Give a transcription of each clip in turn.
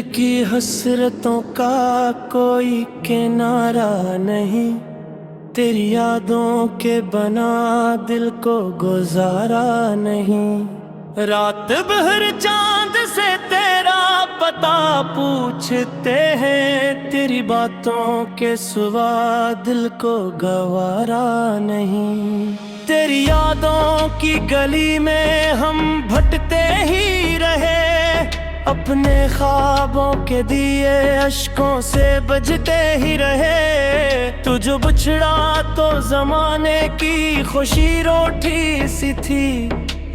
दिल की हसरतों का कोई किनारा नहीं, तेरी यादों के बना दिल को गुजारा नहीं। रात भर चांद से तेरा पता पूछते हैं, तेरी बातों के सिवा दिल को गवारा नहीं। तेरी यादों की गली में हम भटकते ही रहे, अपने ख्वाबों के दिए अश्कों से बजते ही रहे। तू जो बिछड़ा तो जमाने की खुशी रोटी सी थी,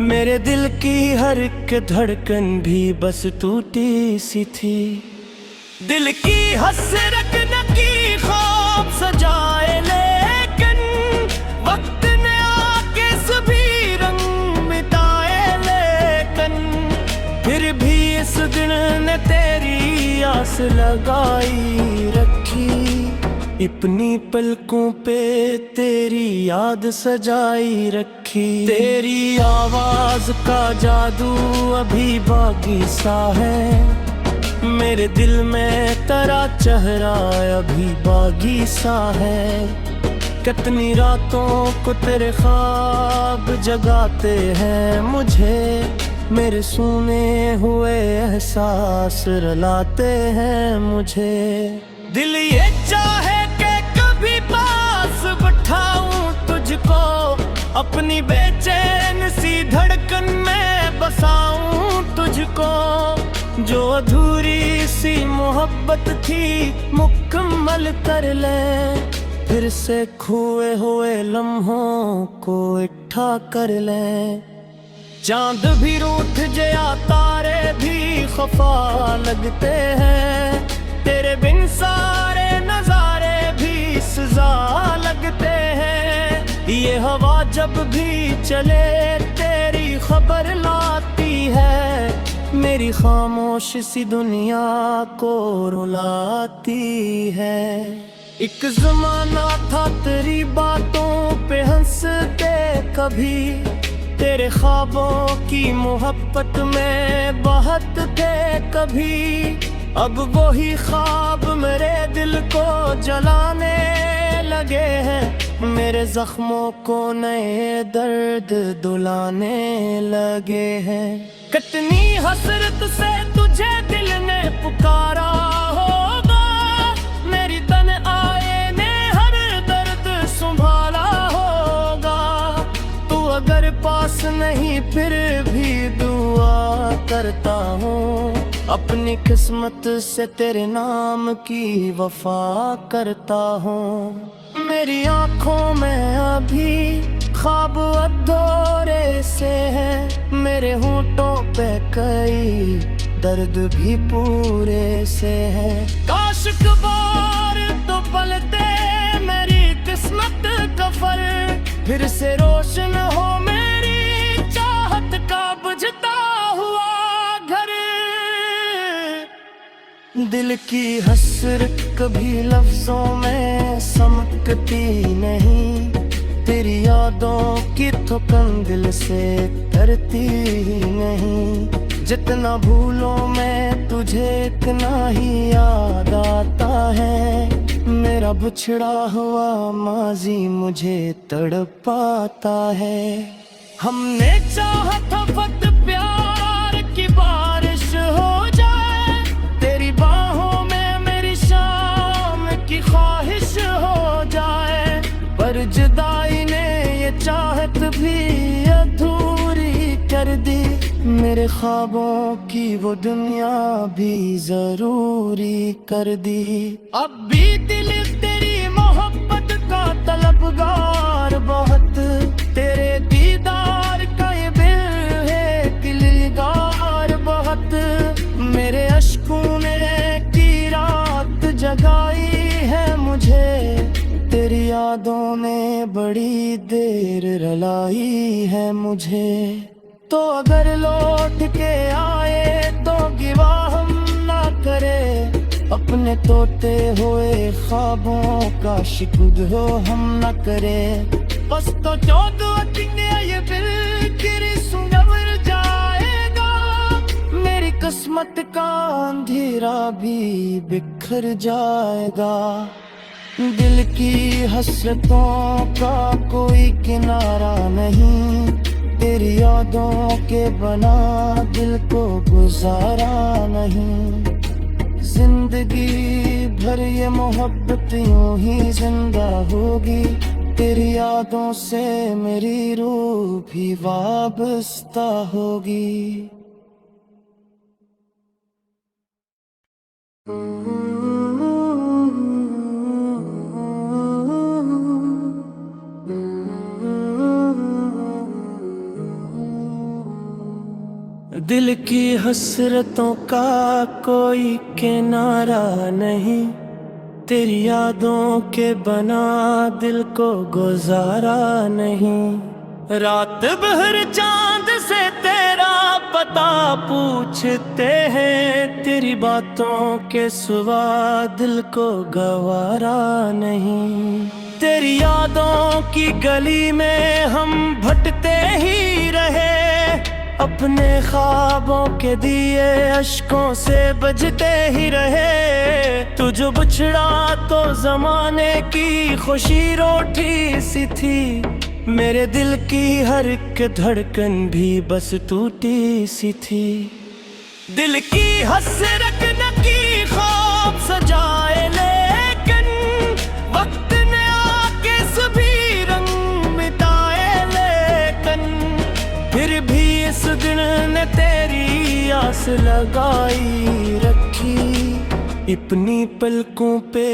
मेरे दिल की हर एक धड़कन भी बस टूटी सी थी। दिल की हसरत न की ख्वाब सजाए, लेकिन वक्त ने आके सभी रंग मिटाए। लेकिन फिर भी इस दिन ने तेरी आस लगाई रखी, अपनी पलकों पे तेरी याद सजाई रखी। तेरी आवाज का जादू अभी बाकी सा है, मेरे दिल में तेरा चेहरा अभी बागी सा है। कितनी रातों को तेरे ख्वाब जगाते हैं मुझे, मेरे सुने हुए एहसास रुलाते हैं मुझे। दिल ये चाहे कि कभी पास बिठाऊं तुझको, अपनी बेचैन सी धड़कन में बसाऊं तुझको। जो अधूरी सी मोहब्बत थी मुकम्मल कर ले, फिर से खोए हुए लम्हों को इकट्ठा कर ले। चांद भी रूठ गया, तारे भी खफा लगते हैं, तेरे बिन सारे नजारे भी सजा लगते हैं। ये हवा जब भी चले तेरी खबर लाती है, मेरी खामोश सी दुनिया को रुलाती है। एक जमाना था तेरी बातों पे हंसते कभी, तेरे ख्वाबों की मोहब्बत में बहकते कभी। अब वही ख्वाब मेरे दिल को जलाने लगे हैं, मेरे जख्मों को नए दर्द दुलाने लगे हैं। कितनी हसरत से तुझे दिल ने पुकारा होगा, मेरी तन आए ने हर दर्द संभाला होगा। तू अगर पास नहीं फिर भी दुआ करता हूँ, अपनी किस्मत से तेरे नाम की वफा करता हूँ। मेरी आँखों में अभी ख्वाब अधूरे से है, मेरे होंठों पे कई दर्द भी पूरे से है। काश कबार तो पलटे मेरी किस्मत का फल, फिर से रोशन हो मेरी चाहत का बुझता हुआ घर। दिल की हसरत कभी लफ्जों में समकती नहीं, तेरी यादों की थकन दिल से करती नहीं। जितना भूलों में तुझे इतना ही याद आता है, मेरा बिछड़ा हुआ माजी मुझे तड़पाता है। हमने चाहा था वक्त प्यार की बारिश हो जाए, तेरी बाहों में मेरी शाम की ख्वाहिश हो जाए। पर जुदाई ने ये चाहत भी अधूरी कर दी, मेरे ख्वाबों की वो दुनिया भी जरूरी कर दी। अब भी दिल तेरी मोहब्बत का तलबगार बहुत, तेरे दीदार का ये दिल है दिलगार बहुत। मेरे अश्कों ने की रात जगाई है मुझे, तेरी यादों ने बड़ी देर रुलाई है मुझे। तो अगर लौट के आए तो गिवा हम ना करे, अपने तोते हुए ख्वाबों का शिकुद हो हम ना करे। बस तो चौदह ये दिल गिरी सुंगवर जाएगा, मेरी किस्मत का अंधेरा भी बिखर जाएगा। दिल की हसरतों का कोई किनारा नहीं, तेरी यादों के बना दिल को गुजारा नहीं। जिंदगी भर ये मोहब्बत यूं ही जिंदा होगी, तेरी यादों से मेरी रूह भी वाबस्ता होगी। दिल की हसरतों का कोई किनारा नहीं, तेरी यादों के बना दिल को गुजारा नहीं। रात भर चांद से तेरा पता पूछते हैं, तेरी बातों के सिवा दिल को गवारा नहीं। तेरी यादों की गली में हम भटकते ही रहे, अपने ख्वाबों के दिए अश्कों से बजते ही रहे। तू जो बिछड़ा तो जमाने की खुशी रोटी सी थी, मेरे दिल की हर एक धड़कन भी बस टूटी सी थी। दिल की हसरत न की ख्वाब सजाए, लेकिन वक्त ने आके सभी रंग मिटाए। लेकिन फिर भी इस दिन ने तेरी आस लगाई रखी, अपनी पलकों पे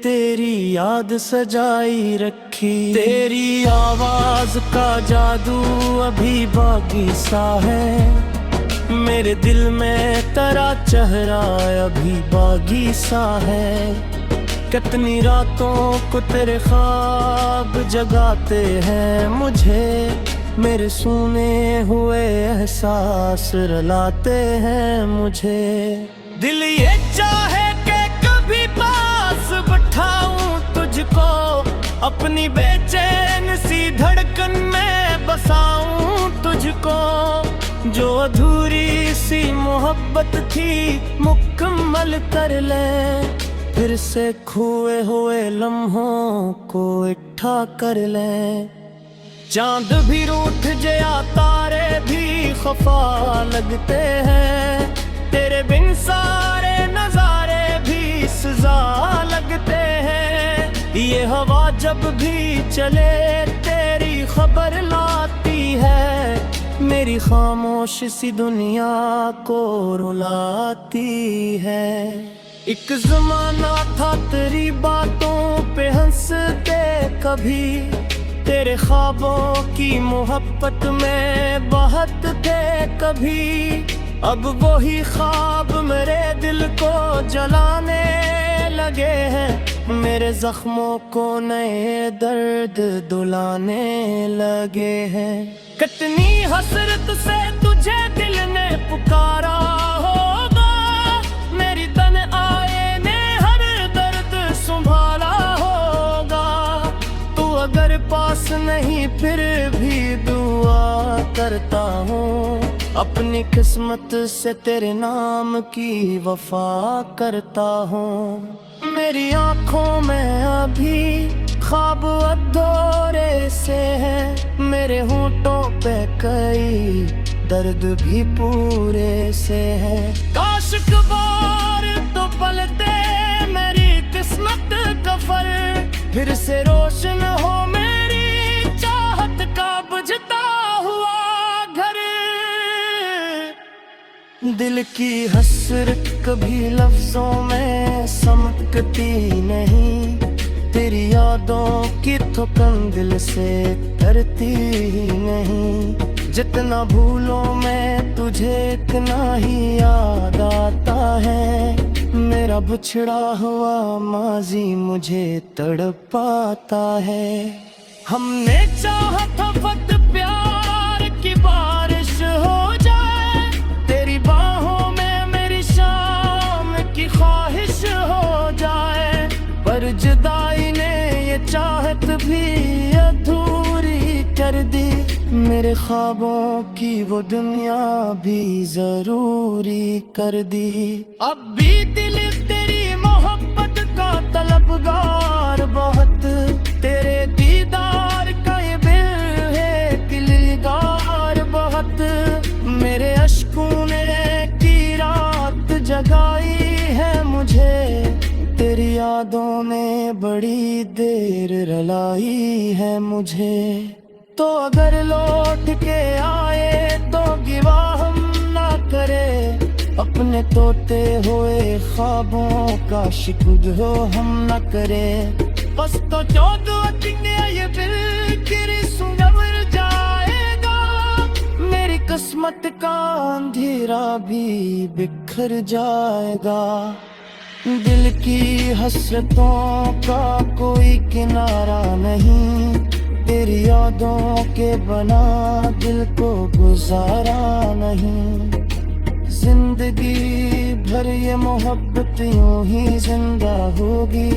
तेरी याद सजाई रखी। तेरी आवाज का जादू अभी बाकी सा है, मेरे दिल में तेरा चेहरा अभी बागी सा है। कितनी रातों को तेरे ख्वाब जगाते हैं मुझे, मेरे सुने हुए एहसास रुलाते हैं मुझे। दिल ये चाहे कि कभी पास बिठाऊं तुझको, अपनी बेचैन सी धड़कन में बसाऊं तुझको। जो अधूरी सी मोहब्बत थी मुकम्मल कर ले, फिर से खोए हुए लम्हों को इकट्ठा कर ले। चांद भी रूठ गया, तारे भी खफा लगते हैं, तेरे बिन सारे नजारे भी सजा लगते हैं। ये हवा जब भी चले तेरी खबर लाती है, मेरी खामोश सी दुनिया को रुलाती है। एक जमाना था तेरी बातों पे हंसते कभी, तेरे ख्वाबों की मोहब्बत में बहकते कभी। अब वही ख्वाब मेरे दिल को जलाने लगे हैं, मेरे जख्मों को नए दर्द दुलाने लगे हैं। कितनी हसरत से तुझे दिल ने पुकारा होगा, मेरी तन आए ने हर दर्द संभाला होगा। तू अगर पास नहीं फिर भी दुआ करता हूँ, अपनी किस्मत से तेरे नाम की वफा करता हूँ। मेरी आँखों में अभी ख्वाब अधूरे से है, मेरे होंठों पे कई दर्द भी पूरे से है। काश कबार तो पलटे मेरी किस्मत का फर, फिर से रोशन हो मेरी चाहत का बुझता हुआ घर। दिल की हसरत कभी लफ्जों में समकती नहीं, तेरी यादों की थकन दिल से करती ही नहीं। जितना भूलों में तुझे इतना ही याद आता है, मेरा बिछड़ा हुआ माजी मुझे तड़पाता है। हमने चाहा था वक्त प्यार की बारिश हो जाए, तेरी बाहों में मेरी शाम की ख्वाहिश हो जाए। पर जुदाई ने ये चाहत भी अधूरी कर दी, मेरे ख्वाबों की वो दुनिया भी जरूरी कर दी। अब भी दिल तेरी मोहब्बत का तलबगार बहुत, तेरे दीदार का ये दिल है दिलदार बहुत। मेरे अश्कों ने की रात जगाई है मुझे, तेरी यादों ने बड़ी देर रुलाई है मुझे। तो अगर लौट के आए तो गिवाह हम ना करे, अपने तोते हुए ख्वाबों का शिकवा हो हम न करे। बस तो ये दिल तेरी सुंवर जाएगा, मेरी किस्मत का अंधेरा भी बिखर जाएगा। दिल की हसरतों का कोई किनारा नहीं, तेरी यादों के बना दिल को गुजारा नहीं। जिंदगी भर ये मोहब्बत यूं ही जिंदा होगी,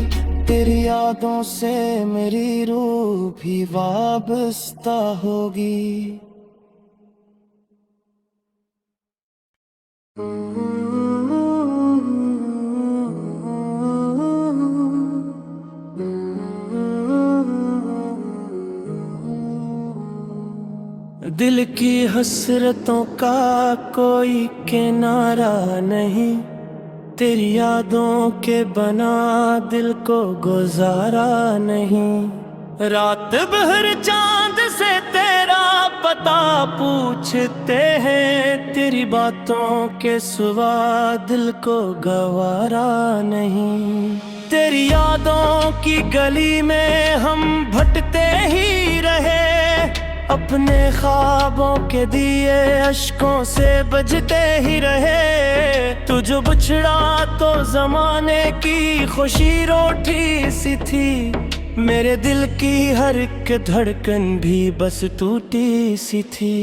तेरी यादों से मेरी रूह भी वाबस्ता होगी। दिल की हसरतों का कोई किनारा नहीं, तेरी यादों के बना दिल को गुजारा नहीं। रात भर चांद से तेरा पता पूछते हैं, तेरी बातों के सिवा दिल को गवारा नहीं। तेरी यादों की गली में हम भटकते ही रहे, अपने ख्वाबों के दिए अश्कों से बजते ही रहे। तू जो बिछड़ा तो जमाने की खुशी रोटी सी थी, मेरे दिल की हर एक धड़कन भी बस टूटी सी थी।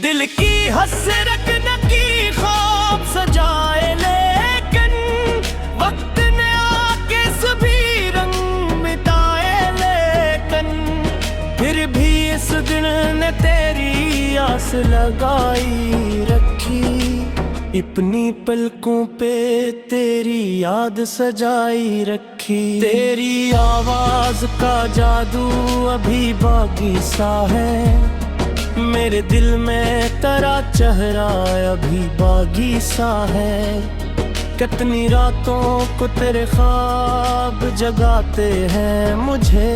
दिल की हसरत न की ख्वाब सजाए, लेकिन वक्त ने आके सभी रंग मिटाए। लेकिन फिर भी इस दिन ने तेरी आस लगाई रखी, अपनी पलकों पे तेरी याद सजाई रखी। तेरी आवाज का जादू अभी बाकी सा है, मेरे दिल में तेरा चेहरा अभी बागी सा है। कितनी रातों को तेरे ख्वाब जगाते हैं मुझे,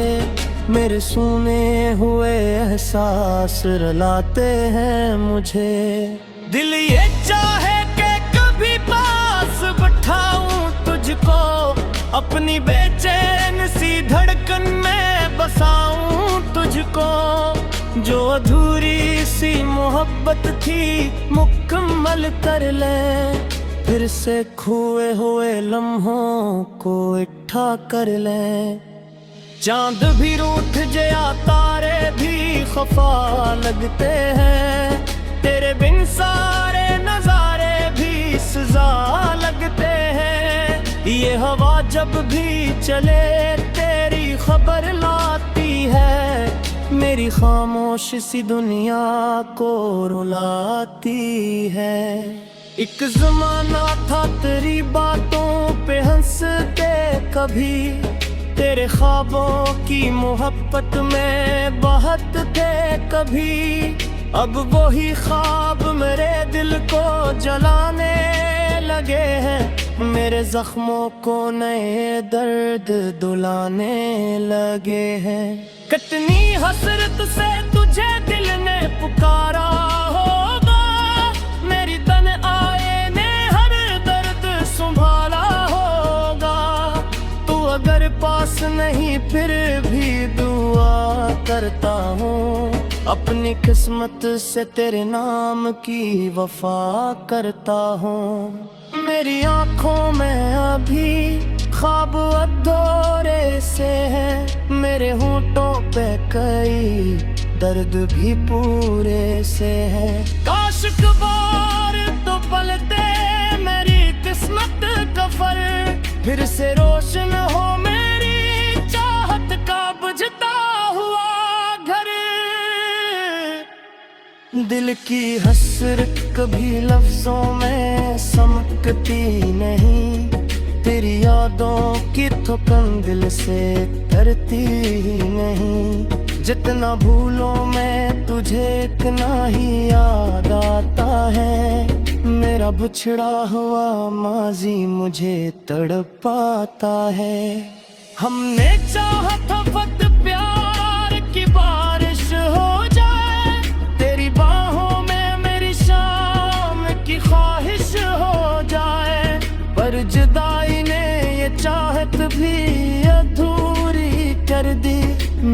मेरे सुने हुए एहसास रुलाते हैं मुझे। दिल ये चाहे कि कभी पास बिठाऊं तुझको, अपनी बेचैन सी धड़कन में बसाऊं तुझको। जो अधूरी सी मोहब्बत थी मुकम्मल कर ले, फिर से खोए हुए लम्हों को इकट्ठा कर ले। चांद भी रूठ जया तारे भी खफा लगते हैं, तेरे बिन सारे नजारे भी सजा लगते हैं। ये हवा जब भी चले तेरी खबर लाती है, मेरी खामोश सी दुनिया को रुलाती है। एक जमाना था तेरी बातों पे हंसते कभी, तेरे ख्वाबों की मोहब्बत में बहकते कभी। अब वही ख्वाब मेरे दिल को जलाने लगे हैं, मेरे जख्मों को नए दर्द दुलाने लगे हैं। कितनी हसरत से तुझे दिल ने पुकारा होगा, मेरी तन आए ने हर दर्द संभाला होगा। तू अगर पास नहीं फिर भी दुआ करता हूँ, अपनी किस्मत से तेरे नाम की वफा करता हूँ। मेरी आँखों में अभी ख्वाब अधूरे से है, मेरे होंठों पे कई दर्द भी पूरे से है। काश कबार तो पलटे मेरी किस्मत का फर, फिर से रोशन हो मेरी चाहत का बुझता हुआ घर। दिल की हसरत कभी लफ्जों में समकती नहीं, तेरी यादों की थपन दिल से करती ही नहीं। जितना भूलो मैं तुझे इतना ही याद आता है, मेरा बिछड़ा हुआ माजी मुझे तड़पाता है। हमने चाहा था वक्त प्यार की बारिश हो जाए, तेरी बाहों में मेरी शाम की ख्वाहिश हो जाए, पर जुदाई ने ये चाहत भी अधूरी कर दी,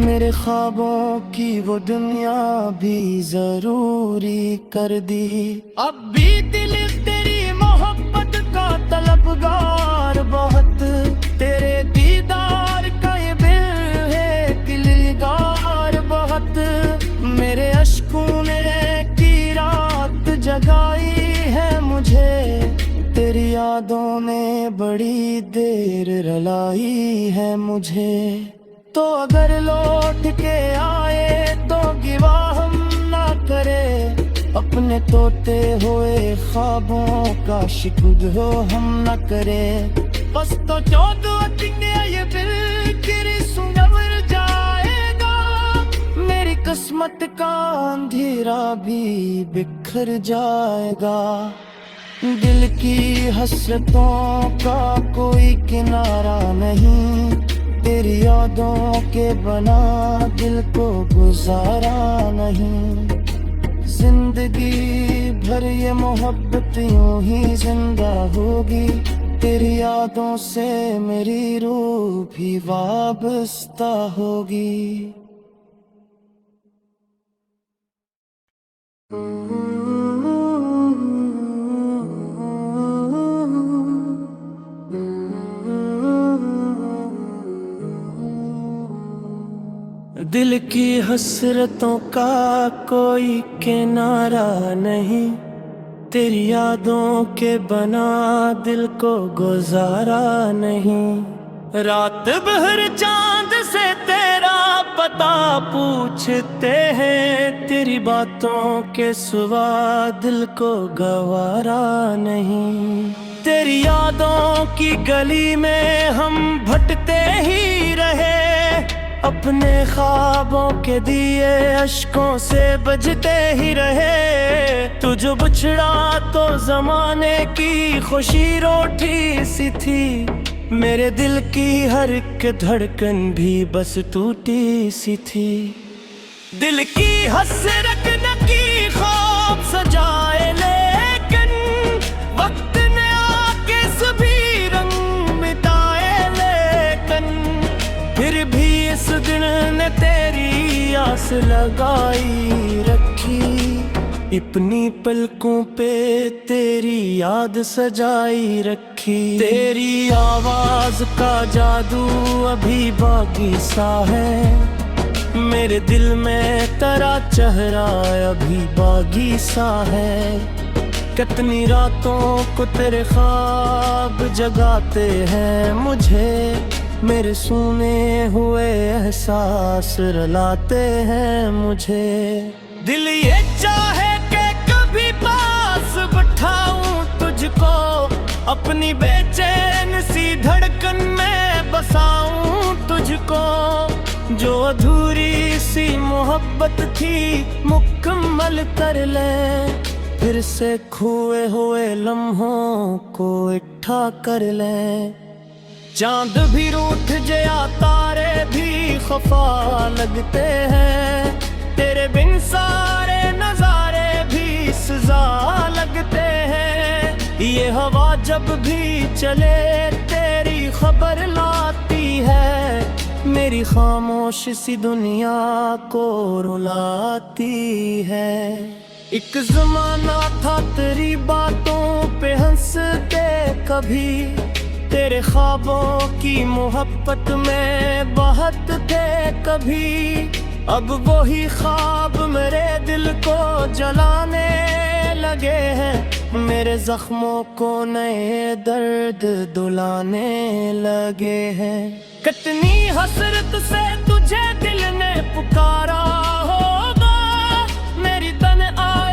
मेरे ख्वाबों की वो दुनिया भी जरूरी कर दी। अब भी दिल तेरी मोहब्बत का तलबगार बहुत, तेरे दीदार का ये दिल है दिलगार बहुत, मेरे अश्कों ने की रात जगाई है मुझे, तेरी यादों ने बड़ी देर रुलाई है मुझे। तो अगर लौट के आए तो गिवा हम ना करे, अपने तोते हुए ख्वाबों का शिकद हो हम न करे। बस तो 14 दिन ये फिर सुंवर जाएगा, मेरी किस्मत का अंधेरा भी बिखर जाएगा। दिल की हसरतों का कोई किनारा नहीं, तेरी यादों के बना दिल को गुजारा नहीं। जिंदगी भर ये मोहब्बत यूं ही जिंदा होगी, तेरी यादों से मेरी रूह भी वाबस्ता होगी। दिल की हसरतों का कोई किनारा नहीं, तेरी यादों के बना दिल को गुजारा नहीं। रात भर चांद से तेरा पता पूछते हैं, तेरी बातों के सिवा दिल को गवारा नहीं। तेरी यादों की गली में हम भटकते ही रहे, अपने ख्वाबों के दिए अश्कों से बजते ही रहे। तू जो बिछड़ा तो जमाने की खुशी रोटी सी थी, मेरे दिल की हर एक धड़कन भी बस टूटी सी थी। दिल की हसरत न की ख्वाब सजाए, लेकिन वक्त ने आके सभी रंग मिटाए, लेकिन फिर भी इस दिन ने तेरी आस लगाई रखी, अपनी पलकों पे तेरी याद सजाई रखी। तेरी आवाज का जादू अभी बाकी सा है, मेरे दिल में तेरा चेहरा अभी बागी सा है। कितनी रातों को तेरे ख्वाब जगाते हैं मुझे, मेरे सुने हुए एहसास रुलाते हैं मुझे। दिल ये चाहे कि कभी पास बिठाऊं तुझको, अपनी बेचैन सी धड़कन में बसाऊं तुझको। जो अधूरी सी मोहब्बत थी मुकम्मल कर ले, फिर से खोए हुए लम्हों को इकट्ठा कर ले। चांद भी रूठ गया, तारे भी खफा लगते हैं, तेरे बिन सारे नजारे भी सजा लगते हैं। ये हवा जब भी चले तेरी खबर लाती है, मेरी खामोश सी दुनिया को रुलाती है। एक जमाना था तेरी बातों पे हंसते कभी, तेरे ख्वाबों की मोहब्बत में बहकते कभी। अब वही ख्वाब मेरे दिल को जलाने लगे हैं, मेरे जख्मों को नए दर्द दुलाने लगे हैं। कितनी हसरत से तुझे दिल ने पुकारा होगा, मेरी तन्हाई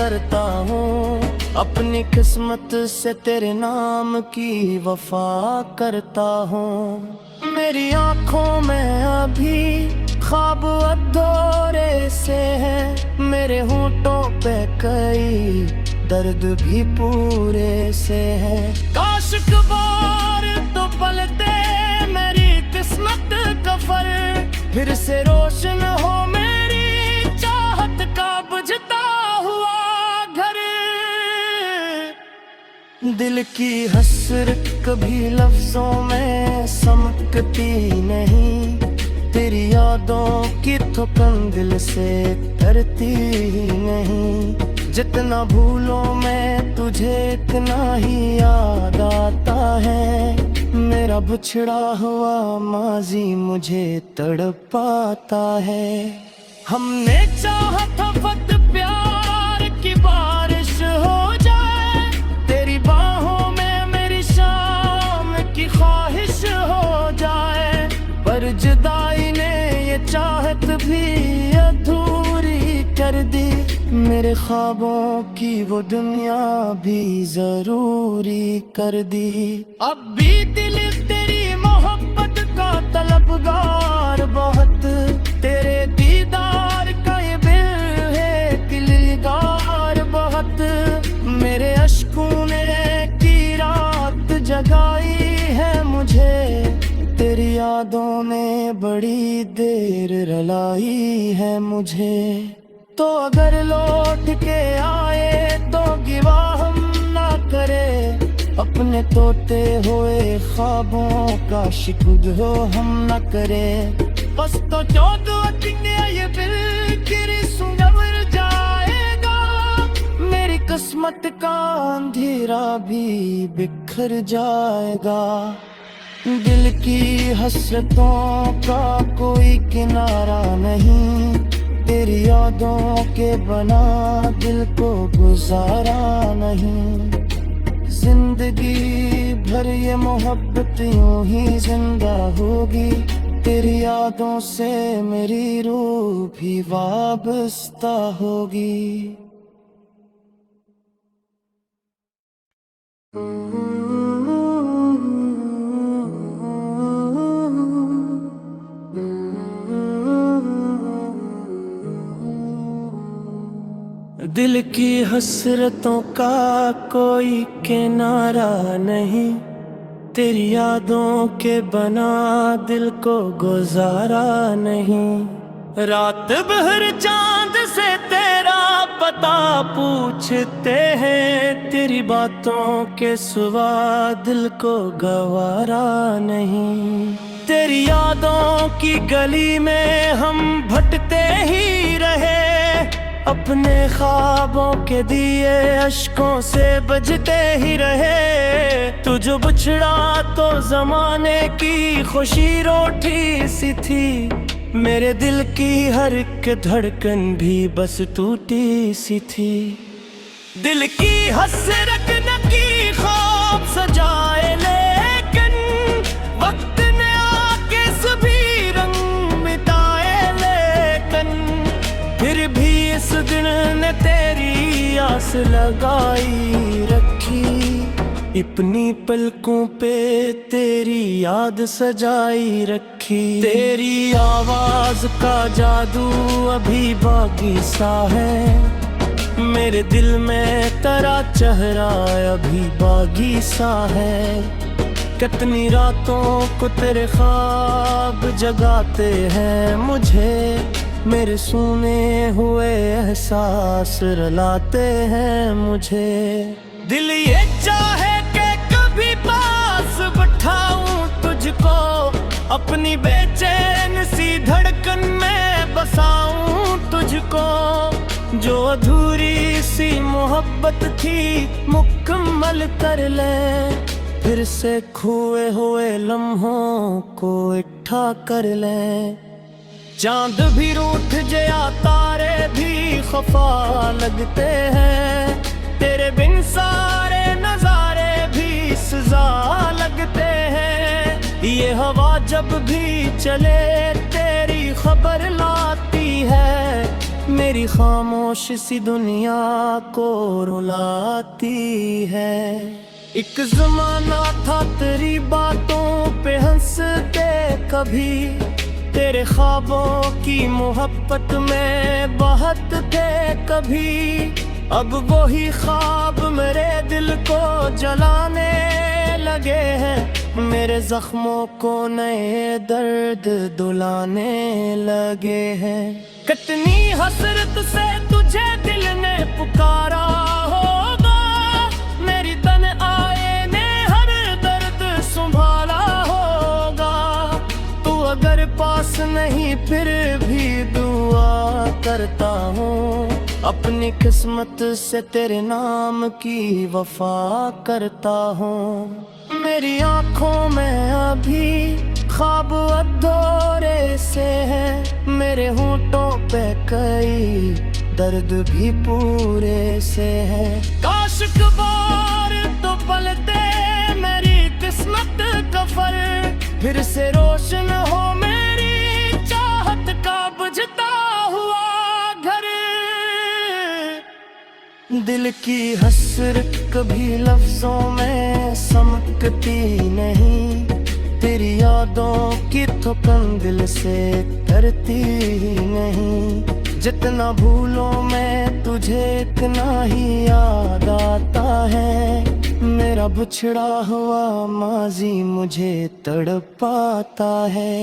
करता हूँ, अपनी किस्मत से तेरे नाम की वफा करता हूँ। मेरी आंखों में अभी ख्वाब अधूरे से है, मेरे होंठों पे कई दर्द भी पूरे से है। काश बार तो पलटे मेरी किस्मत का फल, फिर से रोशन हो मेरी चाहत का बुझता हुआ घर। दिल की हसरत कभी लफ्जों में समकती नहीं, तेरी यादों की थकन दिल से करती ही नहीं। जितना भूलो मैं तुझे इतना ही याद आता है, मेरा बिछड़ा हुआ माजी मुझे तड़पाता है। हमने चाहा था वक्त प्यार की बारिश हो जाए, तेरी बाहों में मेरी शाम की ख्वाहिश हो जाए, पर जुदाई ने ये चाहत भी अधूरी कर दी। मेरे ख्वाबों की वो दुनिया भी जरूरी कर दी। अब भी दिल तेरी मोहब्बत का तलबगार बहुत, तेरे दीदार का ये दिल है दिलगार बहुत। मेरे अश्कों ने की रात जगाई है मुझे, तेरी यादों ने बड़ी देर रुलाई है मुझे। तो अगर लौट के आए तो गिवा हम ना करे, अपने तोते हुए ख्वाबों का शिकुद हो हम न करे। बस तो ये बिल सुनवर जाएगा, मेरी किस्मत का अंधेरा भी बिखर जाएगा। दिल की हसरतों का कोई किनारा नहीं, तेरी यादों के बना दिल को गुजारा नहीं। जिंदगी भर ये मोहब्बत यूं ही जिंदा होगी, तेरी यादों से मेरी रूह भी वाबस्ता होगी। दिल की हसरतों का कोई किनारा नहीं, तेरी यादों के बना दिल को गुजारा नहीं। रात भर चांद से तेरा पता पूछते हैं, तेरी बातों के सिवा दिल को गवारा नहीं। तेरी यादों की गली में हम भटकते ही रहे, अपने ख्वाबों के दिए अश्कों से बजते ही रहे। तू जो बिछड़ा तो जमाने की खुशी रोटी सी थी, मेरे दिल की हर एक धड़कन भी बस टूटी सी थी। दिल की हसरत न की ख्वाब सजाए, लेकिन वक्त ने आके सभी रंग मिटाए। लेकिन फिर भी इस दिन ने तेरी आस लगाई रखी, अपनी पलकों पे तेरी याद सजाई रखी। तेरी आवाज का जादू अभी बाकी सा है, मेरे दिल में तेरा चेहरा अभी बागी सा है। कितनी रातों को तेरे ख्वाब जगाते हैं मुझे, मेरे सुने हुए एहसास रुलाते हैं मुझे। दिल ये चाहे कि कभी पास बिठाऊं तुझको, अपनी बेचैन सी धड़कन में बसाऊं तुझको। जो अधूरी सी मोहब्बत थी मुकम्मल कर ले, फिर से खोए हुए लम्हों को इकट्ठा कर ले। चांद भी रूठ गया, तारे भी खफा लगते हैं, तेरे बिन सारे नजारे भी सजा लगते हैं। ये हवा जब भी चले तेरी खबर लाती है, मेरी खामोश सी दुनिया को रुलाती है। एक जमाना था तेरी बातों पे हंसते कभी, तेरे ख्वाबों की मोहब्बत में बहते कभी। अब वही ख्वाब मेरे दिल को जलाने लगे हैं, मेरे जख्मों को नए दर्द दुलाने लगे हैं। कितनी हसरत से तुझे दिल ने पुकारा होगा, मेरी तन आए ने हर दर्द संभाला होगा। तू अगर पास नहीं फिर भी दुआ करता हूँ, अपनी किस्मत से तेरे नाम की वफा करता हूँ। मेरी आँखों में अभी ख्वाब अधूरे से है, मेरे होंठों पे कई दर्द भी पूरे से है। काश कबार तो पलटे मेरी किस्मत का फर, फिर से रोशन हो मेरी चाहत का बुझता हुआ घर। दिल की हसरत कभी लफ्जों में समकती नहीं, तेरी यादों की थकन दिल से करती नहीं। जितना भूलो मैं तुझे इतना ही याद आता है, मेरा बिछड़ा हुआ माजी मुझे तड़पाता है।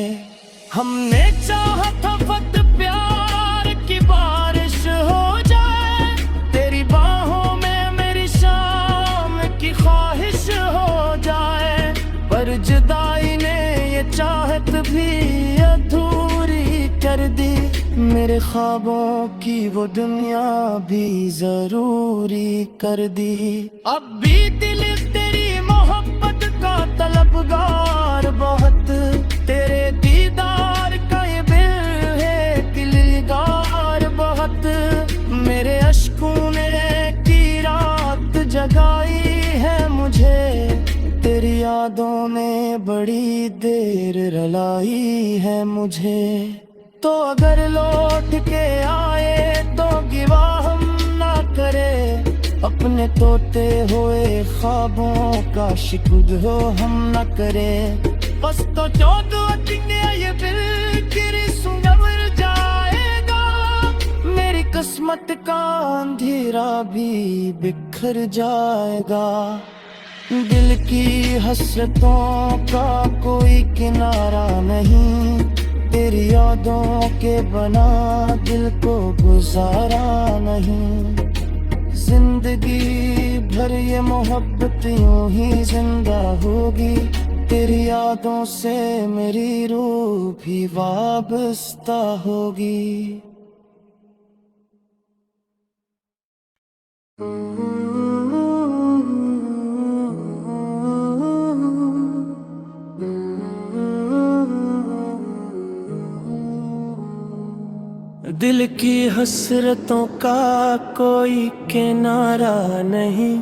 हमने चाहा था वक्त प्यार की बारिश हो जाए, तेरी बाहों में मेरी शाम की ख्वाहिश हो जाए। पर जुदाई ने ये चाहत भी अधूरी कर दी, मेरे ख्वाबों की वो दुनिया भी जरूरी कर दी। अब भी दिल तेरी मोहब्बत का तलबगार बहुत, तेरे दीदार का ये दिल है दिलदार बहुत। मेरे अश्कों ने की रात जगाई है मुझे, तेरी यादों ने बड़ी देर रुलाई है मुझे। तो अगर लौट के आए तो गिवा हम ना करे, अपने तोते हुए ख्वाबों का शिकुद हो हम ना करे। बस तो ये दिल गिरी सुनवर जाएगा, मेरी किस्मत का अंधेरा भी बिखर जाएगा। दिल की हसरतों का कोई किनारा नहीं, तेरी यादों के बना दिल को गुजारा नहीं। जिंदगी भर ये मोहब्बत यूं ही जिंदा होगी, तेरी यादों से मेरी रूह भी वाबस्ता होगी। दिल की हसरतों का कोई किनारा नहीं,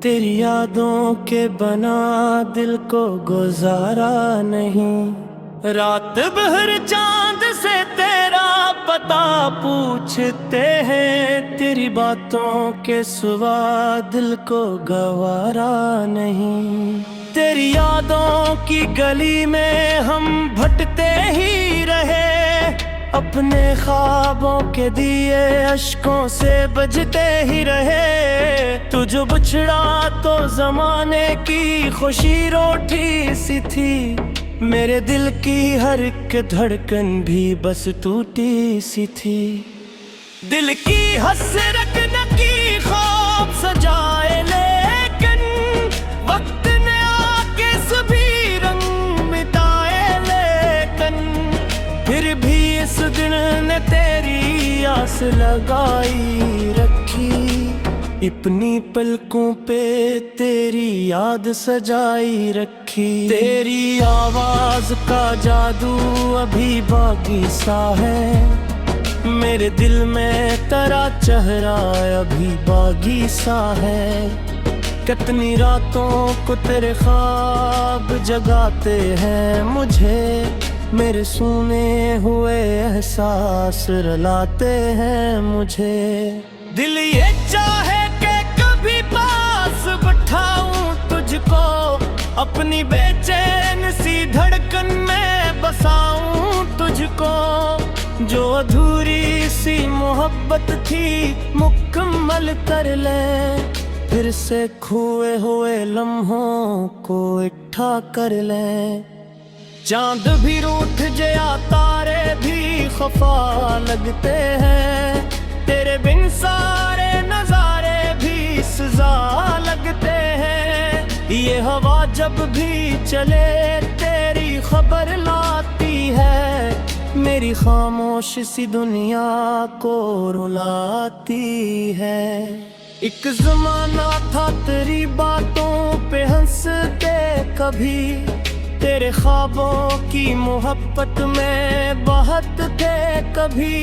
तेरी यादों के बना दिल को गुजारा नहीं। रात भर चांद से तेरा पता पूछते हैं, तेरी बातों के सिवा दिल को गवारा नहीं। तेरी यादों की गली में हम भटकते ही रहे, अपने ख्वाबों के दिए अश्कों से बजते ही रहे। तू जो बिछड़ा तो जमाने की खुशी रोटी सी थी, मेरे दिल की हर एक धड़कन भी बस टूटी सी थी। दिल की हसरत न की ख्वाब सजाए, लेकिन वक्त ने आके सभी रंग मिटाए। लेकिन फिर भी इस दिन ने तेरी आस लगाई रखी, अपनी पलकों पे तेरी याद सजाई रखी। तेरी आवाज का जादू अभी बाकी सा है, मेरे दिल में तेरा चेहरा अभी बागी सा है। कितनी रातों को तेरे ख्वाब जगाते हैं मुझे, मेरे सुने हुए एहसास रुलाते हैं मुझे। दिल ये चाहे कि कभी पास बिठाऊं तुझको, अपनी बेचैन सी धड़कन में बसाऊं तुझको। जो अधूरी सी मोहब्बत थी मुकम्मल कर ले, फिर से खोए हुए लम्हों को इकट्ठा कर ले। चांद भी रूठ गया, तारे भी खफा लगते हैं, तेरे बिन सारे नजारे भी सजा लगते हैं। ये हवा जब भी चले तेरी खबर लाती है, मेरी खामोश सी दुनिया को रुलाती है। एक जमाना था तेरी बातों पे हंसते कभी, तेरे ख्वाबों की मोहब्बत में बहते कभी।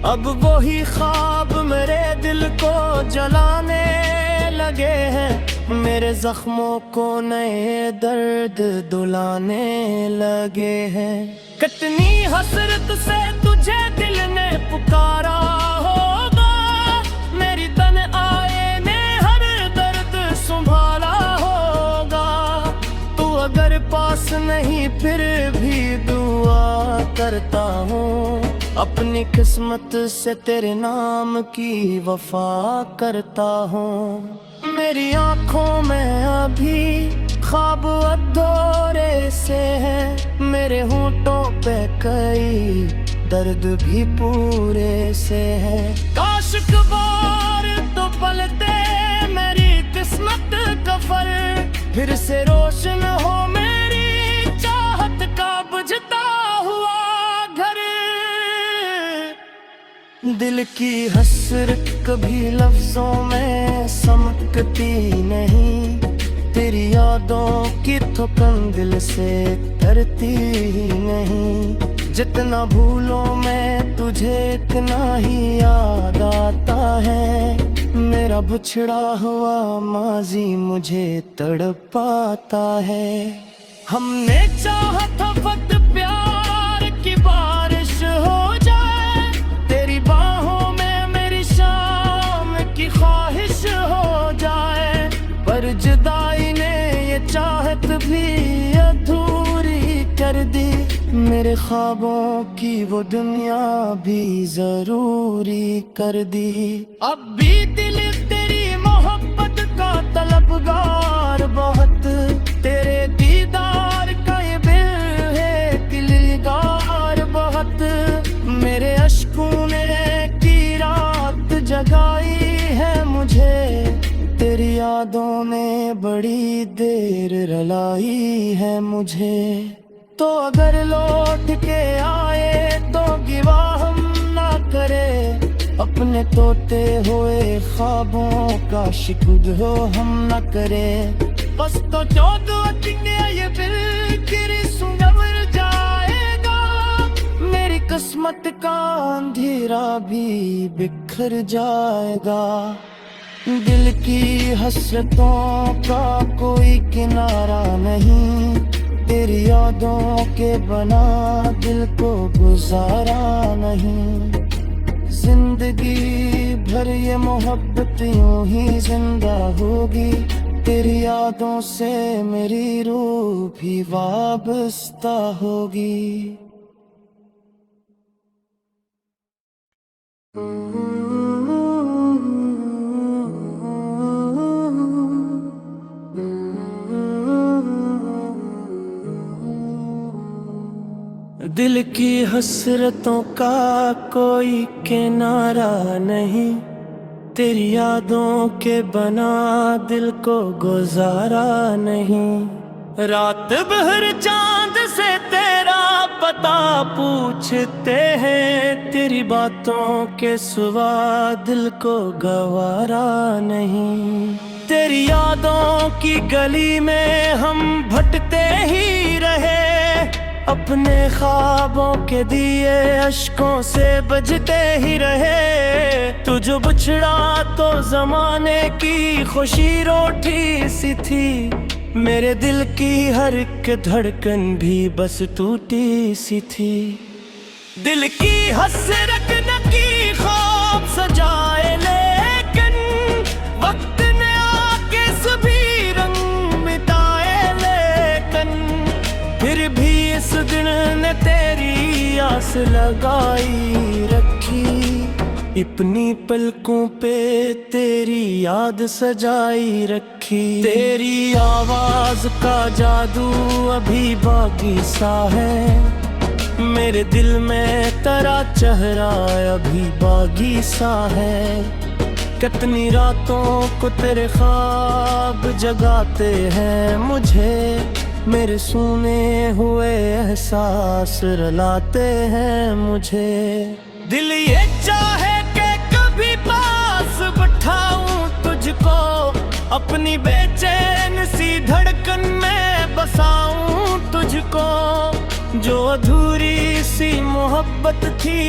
अब वही ख्वाब मेरे दिल को जलाने लगे हैं, मेरे जख्मों को नए दर्द दुलाने लगे हैं। कितनी हसरत से तुझे दिल ने पुकारा होगा, मेरी तन आए ने हर दर्द संभाला होगा। तू अगर पास नहीं फिर भी दुआ करता हूँ, अपनी किस्मत से तेरे नाम की वफा करता हूँ। मेरी आँखों में अभी ख्वाब अधूरे से है, मेरे होंठों पे कई दर्द भी पूरे से है। काश कबार तो पलटे मेरी किस्मत का फर, फिर से रोशन हो मेरी चाहत का बुझता हुआ घर। दिल की हसरत कभी लफ्जों में समकती नहीं, तेरी यादों की थकन दिल से करती ही नहीं। जितना भूलो मैं तुझे इतना ही याद आता है, मेरा बिछड़ा हुआ माजी मुझे तड़पाता है। हमने चाहा था वक्त प्यार की बारिश हो जाए, तेरी बाहों में मेरी शाम की ख्वाहिश हो जाए। पर जुदाई ने ये चाहत भी अधूरी कर दी, मेरे ख्वाबों की वो दुनिया भी जरूरी कर दी। अब भी दिल तेरी मोहब्बत का तलबगार बहुत, तेरे दीदार का ये दिल है दिलगार बहुत। मेरे अश्कों ने की रात जगाई है मुझे, तेरी यादों ने बड़ी देर रुलाई है मुझे। तो अगर लौट के आए तो गिवा हम ना करे, अपने तोते हुए ख्वाबों का शिकुद हो हम ना करे। बस तो ये फिर गिरी सुंगर जाएगा, मेरी किस्मत का अंधेरा भी बिखर जाएगा। दिल की हसरतों का कोई किनारा नहीं, तेरी यादों के बना दिल को गुजारा नहीं। जिंदगी भर ये मोहब्बत यूं ही जिंदा होगी, तेरी यादों से मेरी रूह भी वाबस्ता होगी। दिल की हसरतों का कोई किनारा नहीं, तेरी यादों के बना दिल को गुजारा नहीं। रात भर चांद से तेरा पता पूछते हैं, तेरी बातों के सिवा दिल को गवारा नहीं। तेरी यादों की गली में हम भटकते ही रहे, अपने ख्वाबों के दिए अश्कों से बजते ही रहे। तू जो बिछड़ा तो जमाने की खुशी रोटी सी थी, मेरे दिल की हर एक धड़कन भी बस टूटी सी थी। दिल की हसरत न की ख्वाब सजाए, लेकिन वक्त ने आके सभी रंग मिटाए। लेकिन फिर भी इस दिन ने तेरी आस लगाई रखी, अपनी पलकों पे तेरी याद सजाई रखी। तेरी आवाज का जादू अभी बाकी सा है, मेरे दिल में तेरा चेहरा अभी बागी सा है। कितनी रातों को तेरे ख्वाब जगाते हैं मुझे, मेरे सूने हुए एहसास रुलाते हैं मुझे। दिल ये चाहे कि कभी पास बिठाऊं तुझको, अपनी बेचैन सी धड़कन में बसाऊं तुझको। जो अधूरी सी मोहब्बत थी